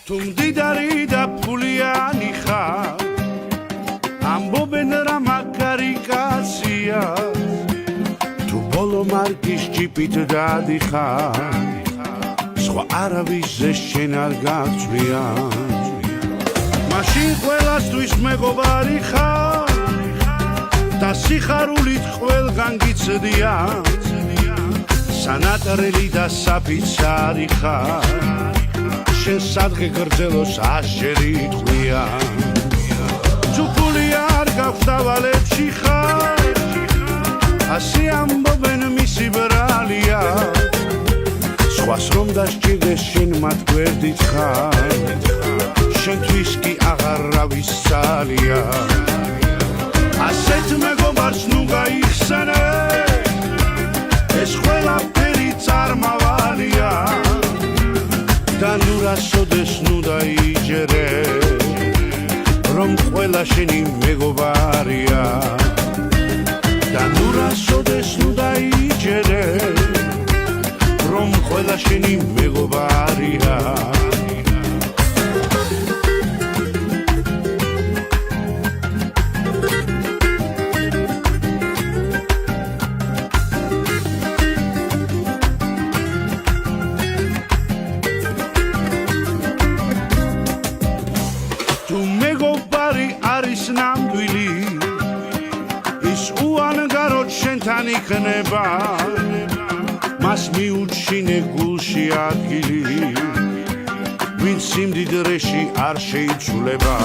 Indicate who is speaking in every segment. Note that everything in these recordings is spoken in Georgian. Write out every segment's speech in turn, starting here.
Speaker 1: თუ მდიდარი და ფულიანი ხარ ამბობენ რა მაგარი კაცია თუ ბოლო მარკის ჯიპით დადიხარ სხვა არავისზე შენ არ გაგწვია მაშინ ყველასთვის მეგობარი ხარ და სიხარულით ყველგან გიცდია სანატრელი და საფიცარი ხარ შენ სადღე გრძელოს ასჯერი იტყვია თუ ფული არ გაქვს დავალებში ხარ ასე ამბობენ მისი ბრალია სხვას რომ დასჭირდეს შენ მათ გვერდით ხარ შენთვის კი აღარავის ძალია ასეთ მეგობარს ნუ გაიხსენე ეს ყველაფერი წარმავალია და ნუ რასოდეს ნუ დაიჯერე რომ ყველა შენი მეგობარია და ნუ რასოდეს ნუ დაიჯერე რომ ყველა შენი მეგობარია თუ მეგობარი არის ნამდვილი ის უანგაროდ შენთან იქნება მას მიუჩინე გულში ადგილი ვინც სიმდიდრეში არ შეიცვლება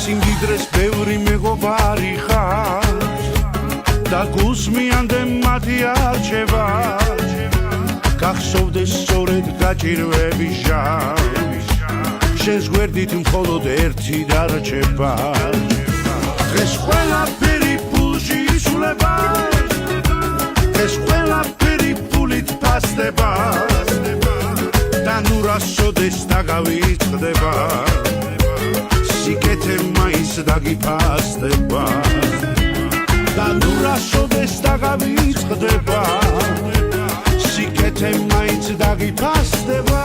Speaker 1: სიმდიდრეს ბევრი მეგობარი ხარ და გულს მიანდე მათი არჩევა გახსოვდეს სწორედ გაჭირვები ჟამს შენს გვერდით მხოლოდ ერთი დარჩება დღეს ყველაფერი ფულში ისვლება ეს ყველაფერი ფულით ფასდება და ნუ რასოდეს დაგავიწყდება სიკეთე მაინც დაგიფასდება და ნუ რასოდეს დაგავიწყდება სიკეთე მაინც დაგიფასდება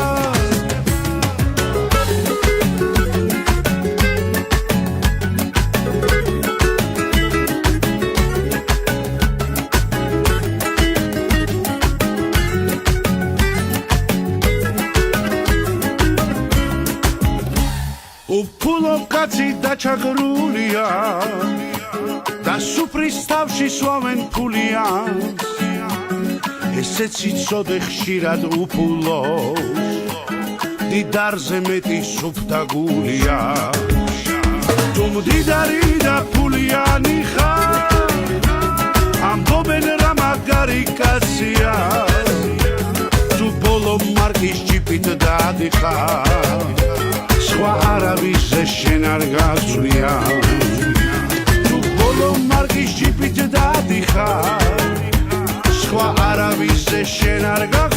Speaker 1: უფულო კაცი დაჩაგრულია და სუფრის თავში სვამენ ფულიანს ესეც იცოდე ხშირად უფულოს დიდარზე მეტი სუფთა გულია თუ მდიდარი და ფულიანი ხარ ამბობენ რა მაგარი კაცია თუ ბოლო მარკის ჯიპით დადიხარ სხვა არავისზე შენ არ გაგწვია თუ ბოლო მარკის ჯიპით დადიხარ სხვა არავისზე შენ არ გაგწვია